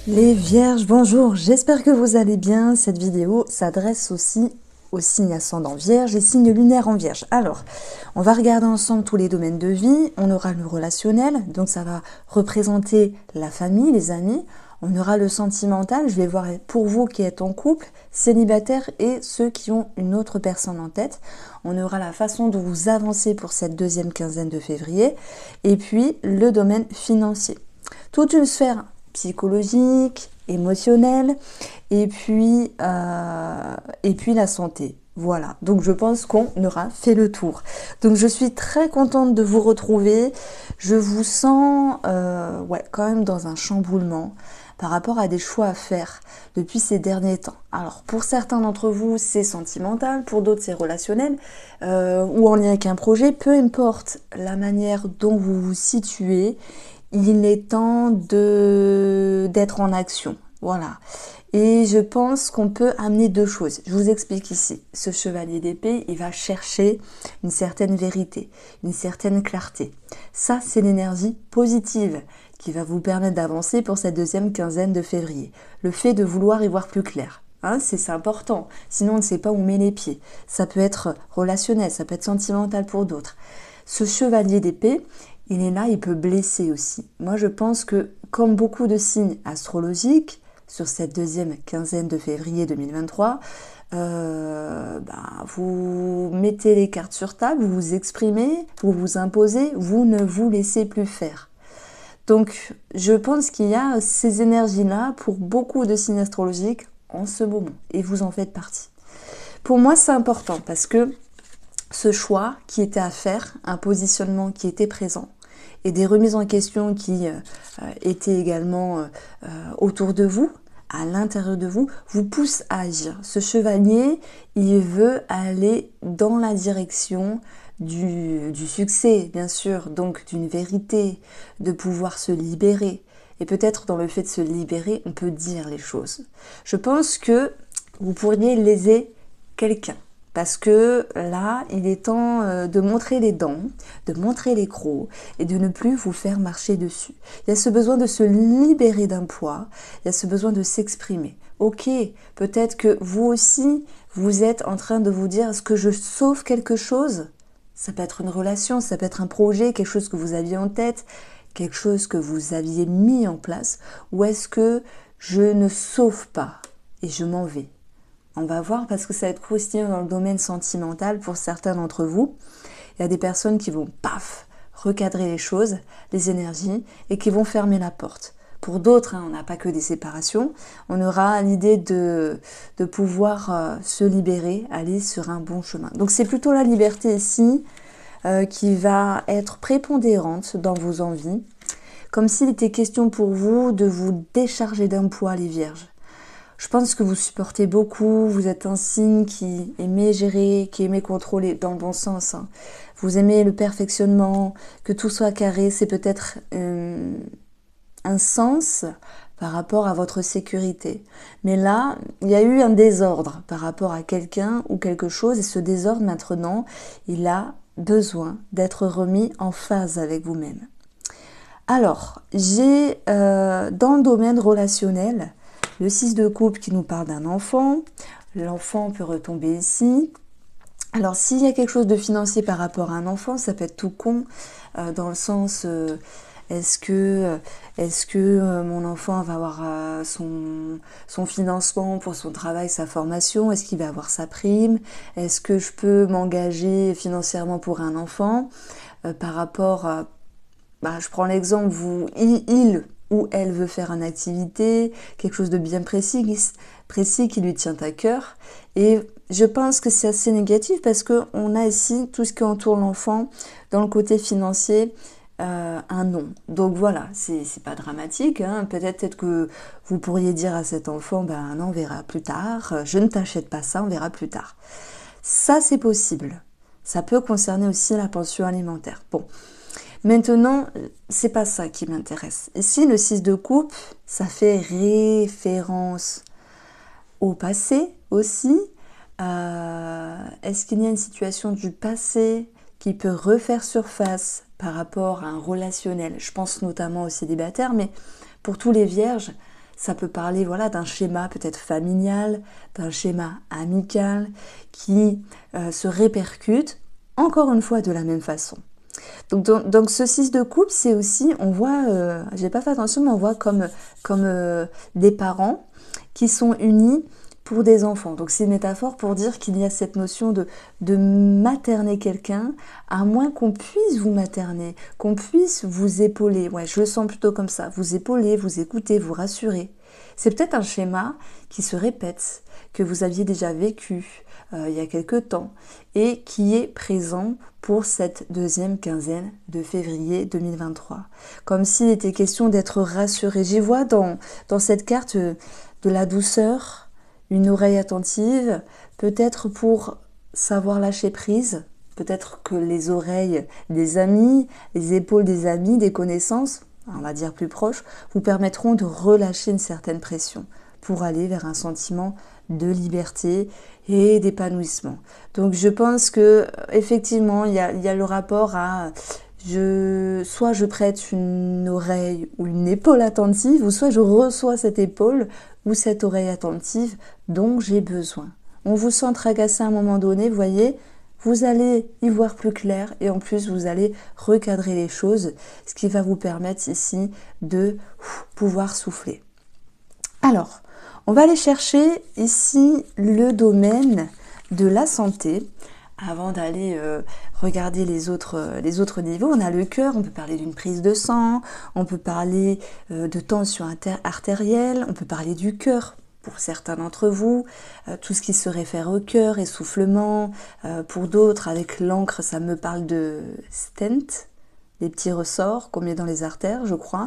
Les vierges, bonjour, j'espère que vous allez bien. Cette vidéo s'adresse aussi aux signes ascendant vierge et signes lunaires en vierge. Alors, on va regarder ensemble tous les domaines de vie. On aura le relationnel, donc ça va représenter la famille, les amis. On aura le sentimental, je vais voir pour vous qui êtes en couple, célibataire et ceux qui ont une autre personne en tête. On aura la façon dont vous avancez pour cette deuxième quinzaine de février. Et puis, le domaine financier. Toute une sphère psychologique, émotionnelle, et puis la santé. Voilà, donc je pense qu'on aura fait le tour. Donc je suis très contente de vous retrouver. Je vous sens quand même dans un chamboulement par rapport à des choix à faire depuis ces derniers temps. Alors pour certains d'entre vous c'est sentimental, pour d'autres c'est relationnel ou en lien avec un projet, peu importe la manière dont vous vous situez, il est temps d'être en action. Voilà. Et je pense qu'on peut amener deux choses. Je vous explique ici. Ce chevalier d'épée, il va chercher une certaine vérité, une certaine clarté. Ça, c'est l'énergie positive qui va vous permettre d'avancer pour cette deuxième quinzaine de février. Le fait de vouloir y voir plus clair. Hein, c'est important. Sinon, on ne sait pas où on met les pieds. Ça peut être relationnel, ça peut être sentimental pour d'autres. Ce chevalier d'épée, il est là, il peut blesser aussi. Moi, je pense que, comme beaucoup de signes astrologiques, sur cette deuxième quinzaine de février 2023, vous mettez les cartes sur table, vous vous exprimez, vous vous imposez, vous ne vous laissez plus faire. Donc, je pense qu'il y a ces énergies-là pour beaucoup de signes astrologiques en ce moment, et vous en faites partie. Pour moi, c'est important parce que ce choix qui était à faire, un positionnement qui était présent, et des remises en question qui étaient également autour de vous, à l'intérieur de vous, vous pousse à agir. Ce chevalier, il veut aller dans la direction du succès, bien sûr, donc d'une vérité, de pouvoir se libérer. Et peut-être dans le fait de se libérer, on peut dire les choses. Je pense que vous pourriez léser quelqu'un. Parce que là, il est temps de montrer les dents, de montrer les crocs et de ne plus vous faire marcher dessus. Il y a ce besoin de se libérer d'un poids, il y a ce besoin de s'exprimer. Ok, peut-être que vous aussi, vous êtes en train de vous dire, est-ce que je sauve quelque chose? Ça peut être une relation, ça peut être un projet, quelque chose que vous aviez en tête, quelque chose que vous aviez mis en place, ou est-ce que je ne sauve pas et je m'en vais? On va voir parce que ça va être croustillant dans le domaine sentimental pour certains d'entre vous. Il y a des personnes qui vont, paf, recadrer les choses, les énergies, et qui vont fermer la porte. Pour d'autres, on n'a pas que des séparations, on aura l'idée de pouvoir se libérer, aller sur un bon chemin. Donc c'est plutôt la liberté ici qui va être prépondérante dans vos envies, comme s'il était question pour vous de vous décharger d'un poids, les vierges. Je pense que vous supportez beaucoup, vous êtes un signe qui aimait gérer, qui aimait contrôler dans le bon sens. Hein. Vous aimez le perfectionnement, que tout soit carré, c'est peut-être un sens par rapport à votre sécurité. Mais là, il y a eu un désordre par rapport à quelqu'un ou quelque chose, et ce désordre maintenant, il a besoin d'être remis en phase avec vous-même. Alors, j'ai dans le domaine relationnel, le 6 de coupe qui nous parle d'un enfant. L'enfant peut retomber ici. Alors, s'il y a quelque chose de financier par rapport à un enfant, ça peut être tout con, dans le sens, est-ce que mon enfant va avoir son financement pour son travail, sa formation? Est-ce qu'il va avoir sa prime? Est-ce que je peux m'engager financièrement pour un enfant par rapport à... je prends l'exemple, il ou elle veut faire une activité, quelque chose de bien précis qui lui tient à cœur. Et je pense que c'est assez négatif parce qu'on a ici tout ce qui entoure l'enfant dans le côté financier, un non. Donc voilà, c'est pas dramatique. Hein. Peut-être que vous pourriez dire à cet enfant, non, on verra plus tard, je ne t'achète pas ça, on verra plus tard. Ça, c'est possible. Ça peut concerner aussi la pension alimentaire. Bon. Maintenant, c'est pas ça qui m'intéresse. Ici, le 6 de coupe, ça fait référence au passé aussi. Est-ce qu'il y a une situation du passé qui peut refaire surface par rapport à un relationnel? Je pense notamment aux célibataires, mais pour tous les vierges, Ça peut parler voilà, d'un schéma peut-être familial, d'un schéma amical qui se répercute encore une fois de la même façon. Donc ce 6 de coupe, c'est aussi, on voit, j'ai pas fait attention, mais on voit comme des parents qui sont unis pour des enfants. Donc c'est une métaphore pour dire qu'il y a cette notion de materner quelqu'un, à moins qu'on puisse vous materner, qu'on puisse vous épauler. Ouais, je le sens plutôt comme ça. Vous épauler, vous écouter, vous rassurer. C'est peut-être un schéma qui se répète, que vous aviez déjà vécu il y a quelque temps et qui est présent pour cette deuxième quinzaine de février 2023. Comme s'il était question d'être rassuré. J'y vois dans cette carte de la douceur, une oreille attentive, peut-être pour savoir lâcher prise, peut-être que les oreilles des amis, les épaules des amis, des connaissances, on va dire plus proches, vous permettront de relâcher une certaine pression pour aller vers un sentiment de liberté et d'épanouissement. Donc je pense que effectivement il y a le rapport à soit je prête une oreille ou une épaule attentive, ou soit je reçois cette épaule ou cette oreille attentive dont j'ai besoin. On vous sent tracasser à un moment donné, vous voyez, vous allez y voir plus clair et en plus vous allez recadrer les choses, ce qui va vous permettre ici de pouvoir souffler. Alors, on va aller chercher ici le domaine de la santé. Avant d'aller regarder les autres niveaux, on a le cœur, on peut parler d'une prise de sang, on peut parler de tension artérielle, on peut parler du cœur pour certains d'entre vous, tout ce qui se réfère au cœur, essoufflement, pour d'autres avec l'encre ça me parle de stent, des petits ressorts qu'on met dans les artères je crois.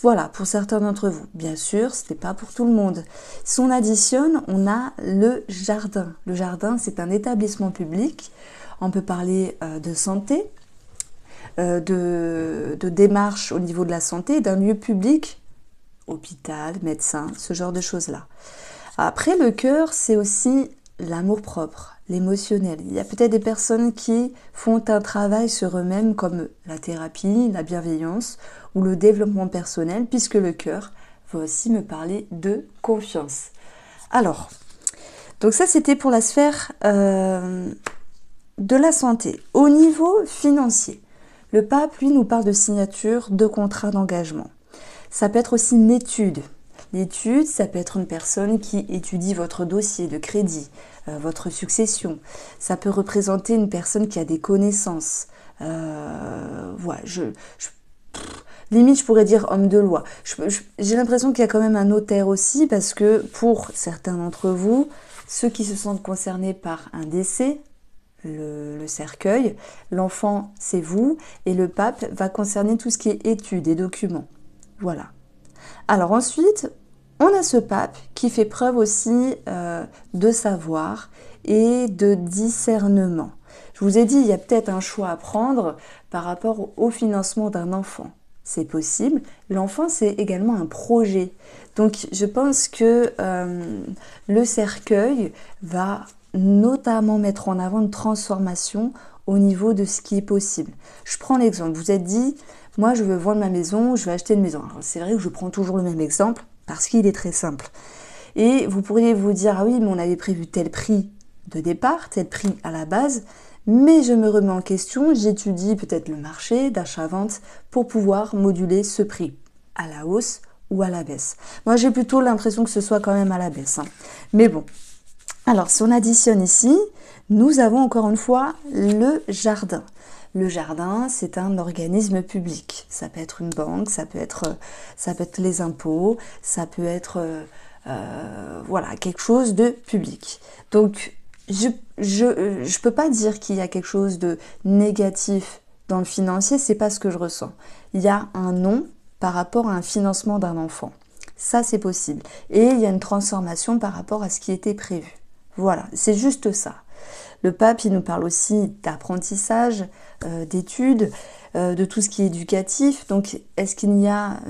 Voilà, pour certains d'entre vous. Bien sûr, ce n'est pas pour tout le monde. Si on additionne, on a le jardin. Le jardin, c'est un établissement public. On peut parler de santé, de démarche au niveau de la santé, d'un lieu public, hôpital, médecin, ce genre de choses-là. Après, le cœur, c'est aussi l'amour-propre, l'émotionnel. Il y a peut-être des personnes qui font un travail sur eux-mêmes comme la thérapie, la bienveillance ou le développement personnel, puisque le cœur va aussi me parler de confiance. Alors, donc ça c'était pour la sphère de la santé. Au niveau financier, le pape, lui, nous parle de signature de contrat d'engagement. Ça peut être aussi une étude. L'étude, ça peut être une personne qui étudie votre dossier de crédit, votre succession. Ça peut représenter une personne qui a des connaissances. Voilà, limite, je pourrais dire homme de loi. J'ai l'impression qu'il y a quand même un notaire aussi, parce que pour certains d'entre vous, ceux qui se sentent concernés par un décès, le cercueil, l'enfant, c'est vous, et le pape va concerner tout ce qui est études et documents. Voilà. Alors ensuite, on a ce pape qui fait preuve aussi de savoir et de discernement. Je vous ai dit, il y a peut-être un choix à prendre par rapport au financement d'un enfant. C'est possible. L'enfant, c'est également un projet. Donc, je pense que le cercueil va notamment mettre en avant une transformation au niveau de ce qui est possible. Je prends l'exemple. Vous êtes dit, moi, je veux vendre ma maison, je veux acheter une maison. Alors, c'est vrai que je prends toujours le même exemple parce qu'il est très simple. Et vous pourriez vous dire, ah oui, mais on avait prévu tel prix de départ, tel prix à la base, mais je me remets en question, j'étudie peut-être le marché d'achat-vente pour pouvoir moduler ce prix à la hausse ou à la baisse. Moi, j'ai plutôt l'impression que ce soit quand même à la baisse. Mais bon, alors si on additionne ici, nous avons encore une fois le jardin. Le jardin, c'est un organisme public. Ça peut être une banque, ça peut être les impôts, ça peut être voilà, quelque chose de public. Donc, je peux pas dire qu'il y a quelque chose de négatif dans le financier, c'est pas ce que je ressens. Il y a un non par rapport à un financement d'un enfant. Ça, c'est possible. Et il y a une transformation par rapport à ce qui était prévu. Voilà, c'est juste ça. Le pape, il nous parle aussi d'apprentissage, d'études, de tout ce qui est éducatif. Donc, est-ce qu'il y a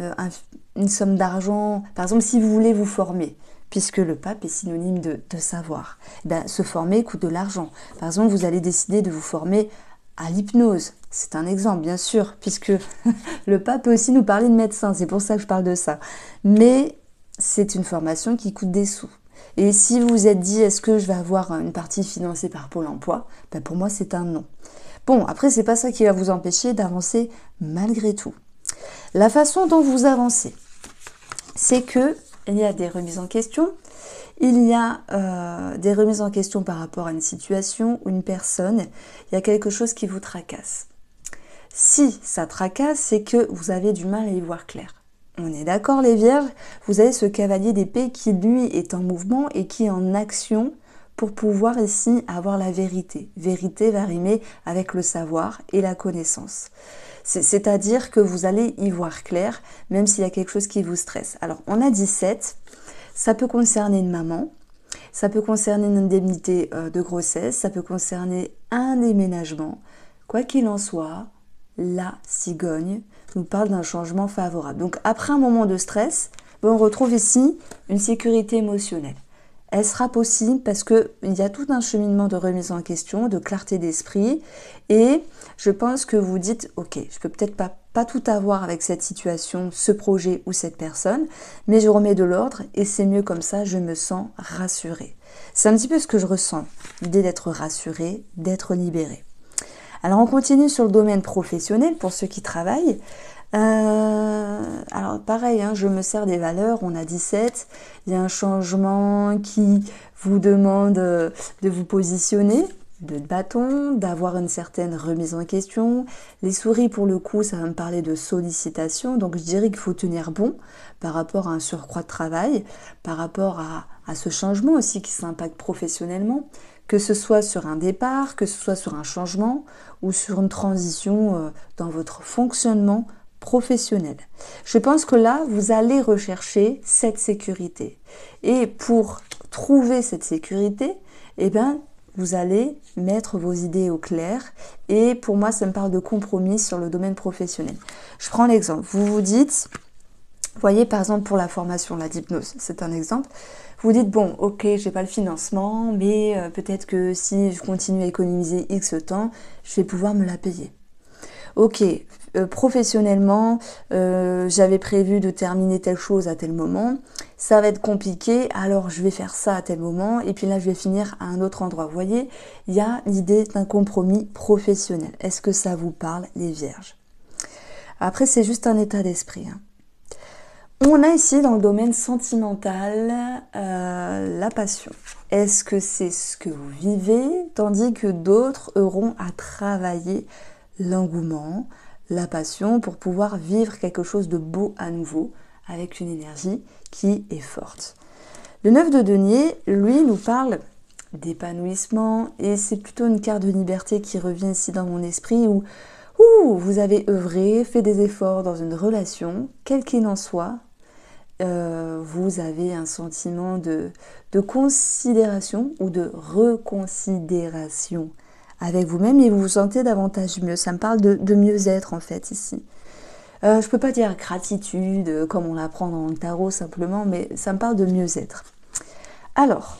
une somme d'argent, par exemple, si vous voulez vous former, puisque le pape est synonyme de savoir, ben, se former coûte de l'argent. Par exemple, vous allez décider de vous former à l'hypnose. C'est un exemple, bien sûr, puisque le pape peut aussi nous parler de médecin. C'est pour ça que je parle de ça. Mais c'est une formation qui coûte des sous. Et si vous vous êtes dit, est-ce que je vais avoir une partie financée par Pôle emploi? Ben pour moi, c'est un non. Bon, après, c'est pas ça qui va vous empêcher d'avancer malgré tout. La façon dont vous avancez, c'est que il y a des remises en question. Il y a des remises en question par rapport à une situation ou une personne. Il y a quelque chose qui vous tracasse. Si ça tracasse, c'est que vous avez du mal à y voir clair. On est d'accord les vierges, vous avez ce cavalier d'épée qui lui est en mouvement et qui est en action pour pouvoir ici avoir la vérité. Vérité va rimer avec le savoir et la connaissance. C'est-à-dire que vous allez y voir clair, même s'il y a quelque chose qui vous stresse. Alors on a 17, ça peut concerner une maman, ça peut concerner une indemnité de grossesse, ça peut concerner un déménagement. Quoi qu'il en soit, la cigogne nous parle d'un changement favorable. Donc après un moment de stress, on retrouve ici une sécurité émotionnelle. Elle sera possible parce qu'il y a tout un cheminement de remise en question, de clarté d'esprit. Et je pense que vous dites, ok, je peux peut-être pas tout avoir avec cette situation, ce projet ou cette personne, mais je remets de l'ordre et c'est mieux comme ça, je me sens rassurée. C'est un petit peu ce que je ressens, l'idée d'être rassurée, d'être libérée. Alors on continue sur le domaine professionnel pour ceux qui travaillent. Alors pareil, je me sers des valeurs, on a 17, il y a un changement qui vous demande de vous positionner, de bâton, d'avoir une certaine remise en question. Les souris pour le coup, ça va me parler de sollicitation, donc je dirais qu'il faut tenir bon par rapport à un surcroît de travail, par rapport à ce changement aussi qui s'impacte professionnellement, que ce soit sur un départ, que ce soit sur un changement ou sur une transition dans votre fonctionnement professionnel. Je pense que là, vous allez rechercher cette sécurité. Et pour trouver cette sécurité, vous allez mettre vos idées au clair. Et pour moi, ça me parle de compromis sur le domaine professionnel. Je prends l'exemple. Vous vous dites, vous voyez par exemple pour la formation, la d'hypnose, c'est un exemple. Vous dites, bon, ok, j'ai pas le financement, mais peut-être que si je continue à économiser X temps, je vais pouvoir me la payer. Ok, professionnellement, j'avais prévu de terminer telle chose à tel moment, ça va être compliqué, alors je vais faire ça à tel moment, et puis là je vais finir à un autre endroit. Vous voyez, il y a l'idée d'un compromis professionnel. Est-ce que ça vous parle, les vierges? Après, c'est juste un état d'esprit. On a ici dans le domaine sentimental la passion. Est-ce que c'est ce que vous vivez, tandis que d'autres auront à travailler l'engouement, la passion pour pouvoir vivre quelque chose de beau à nouveau avec une énergie qui est forte. Le 9 de denier, lui, nous parle d'épanouissement et c'est plutôt une carte de liberté qui revient ici dans mon esprit où vous avez œuvré, fait des efforts dans une relation, quel qu'il en soit, vous avez un sentiment de considération ou de reconsidération avec vous-même et vous vous sentez davantage mieux. Ça me parle de mieux-être en fait ici. Je ne peux pas dire gratitude comme on l'apprend dans le tarot simplement, mais ça me parle de mieux-être. Alors,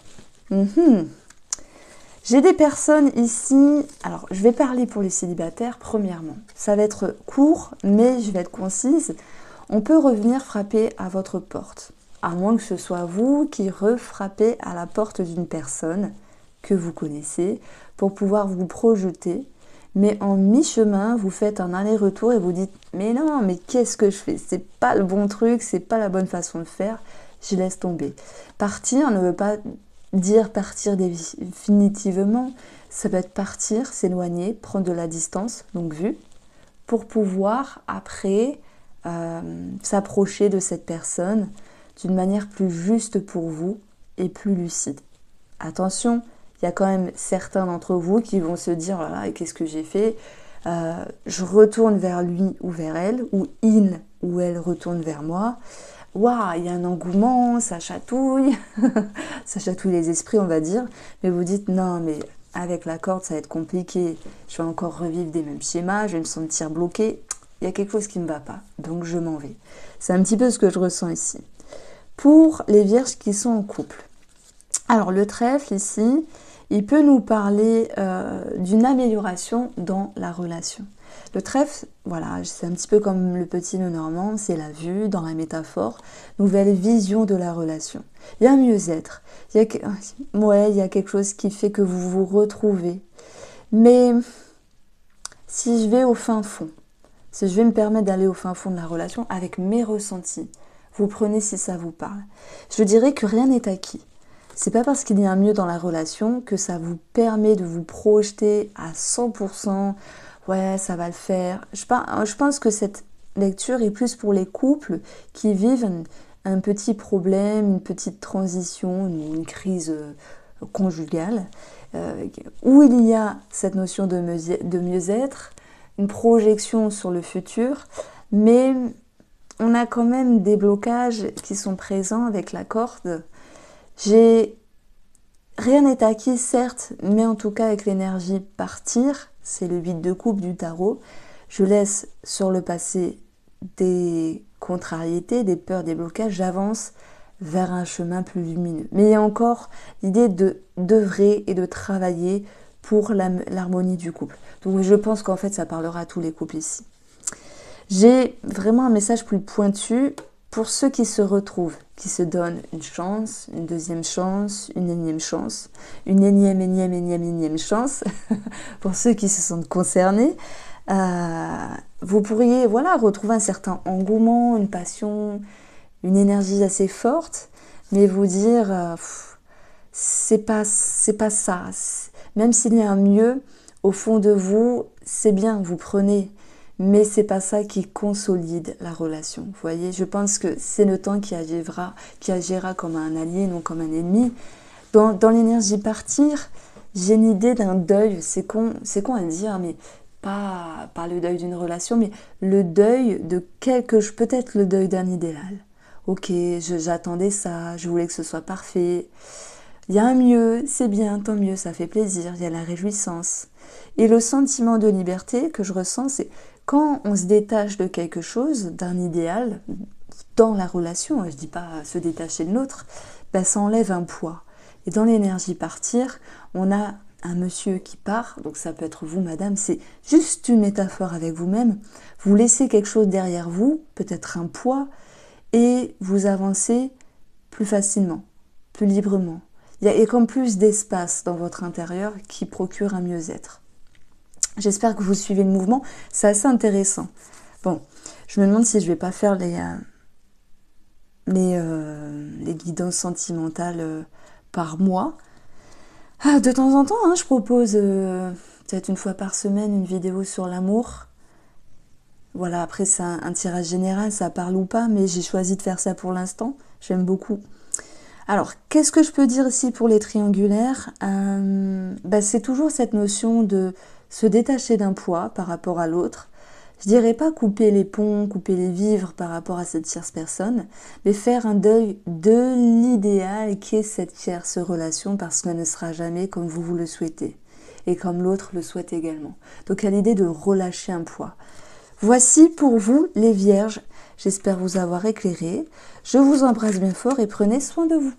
j'ai des personnes ici, alors je vais parler pour les célibataires premièrement. Ça va être court, mais je vais être concise. On peut revenir frapper à votre porte, à moins que ce soit vous qui refrappez à la porte d'une personne que vous connaissez pour pouvoir vous projeter. Mais en mi-chemin, vous faites un aller-retour et vous dites « Mais non, mais qu'est-ce que je fais? C'est pas le bon truc, c'est pas la bonne façon de faire, je laisse tomber. » Partir ne veut pas dire partir définitivement, ça peut être partir, s'éloigner, prendre de la distance, longue vue, pour pouvoir après s'approcher de cette personne d'une manière plus juste pour vous et plus lucide. Attention, il y a quand même certains d'entre vous qui vont se dire « Oh là là, qu'est-ce que j'ai fait ?» Je retourne vers lui ou vers elle, ou il ou elle retourne vers moi. Waouh, il y a un engouement, ça chatouille, ça chatouille les esprits, on va dire. Mais vous dites non, mais avec la corde, ça va être compliqué. Je vais encore revivre des mêmes schémas, je vais me sentir bloquée. Il y a quelque chose qui ne va pas, donc je m'en vais. C'est un petit peu ce que je ressens ici. Pour les vierges qui sont en couple. Alors le trèfle ici, il peut nous parler d'une amélioration dans la relation. Le trèfle, voilà, c'est un petit peu comme le petit nœud normand, c'est la vue dans la métaphore, nouvelle vision de la relation. Il y a un mieux-être, ouais, il y a quelque chose qui fait que vous vous retrouvez. Mais si je vais au fin fond, si je vais me permettre d'aller au fin fond de la relation avec mes ressentis, vous prenez si ça vous parle. Je dirais que rien n'est acquis. C'est pas parce qu'il y a un mieux dans la relation que ça vous permet de vous projeter à 100%. Ouais, ça va le faire. Je pense que cette lecture est plus pour les couples qui vivent un petit problème, une petite transition, une crise conjugale, où il y a cette notion de mieux-être, une projection sur le futur, mais on a quand même des blocages qui sont présents avec la corde. Rien n'est acquis, certes, mais en tout cas avec l'énergie partir, c'est le 8 de coupe du tarot, je laisse sur le passé des contrariétés, des peurs, des blocages, j'avance vers un chemin plus lumineux. Mais il y a encore l'idée d'œuvrer et de travailler pour l'harmonie du couple. Donc je pense qu'en fait ça parlera à tous les couples ici. J'ai vraiment un message plus pointu pour ceux qui se retrouvent, qui se donnent une chance, une deuxième chance, une énième chance, une énième chance, pour ceux qui se sentent concernés. Vous pourriez retrouver un certain engouement, une passion, une énergie assez forte, mais vous dire, c'est pas ça. Même s'il y a un mieux, au fond de vous, c'est bien, vous prenez. Mais c'est pas ça qui consolide la relation. Vous voyez, je pense que c'est le temps qui agira comme un allié, non comme un ennemi. Dans l'énergie partir, j'ai une idée d'un deuil. C'est con à dire, mais pas le deuil d'une relation, mais le deuil de peut-être le deuil d'un idéal. Ok, j'attendais ça, je voulais que ce soit parfait. Il y a un mieux, c'est bien, tant mieux, ça fait plaisir, il y a la réjouissance. Et le sentiment de liberté que je ressens, c'est quand on se détache de quelque chose, d'un idéal, dans la relation, je dis pas se détacher de l'autre, ça enlève un poids. Et dans l'énergie partir, on a un monsieur qui part, donc ça peut être vous, madame, c'est juste une métaphore avec vous-même. Vous laissez quelque chose derrière vous, peut-être un poids, et vous avancez plus facilement, plus librement. Il y a comme plus d'espace dans votre intérieur qui procure un mieux-être. J'espère que vous suivez le mouvement, c'est assez intéressant. Bon, je me demande si je vais pas faire les guidances sentimentales par mois. De temps en temps, je propose peut-être une fois par semaine une vidéo sur l'amour. Voilà, après c'est un tirage général, ça parle ou pas, mais j'ai choisi de faire ça pour l'instant. J'aime beaucoup. Alors, qu'est-ce que je peux dire ici pour les triangulaires ? C'est toujours cette notion de se détacher d'un poids par rapport à l'autre. Je dirais pas couper les ponts, couper les vivres par rapport à cette tierce personne, mais faire un deuil de l'idéal qui est cette tierce relation parce qu'elle ne sera jamais comme vous le souhaitez et comme l'autre le souhaite également. Donc, il y a l'idée de relâcher un poids. Voici pour vous les vierges. J'espère vous avoir éclairé. Je vous embrasse bien fort et prenez soin de vous.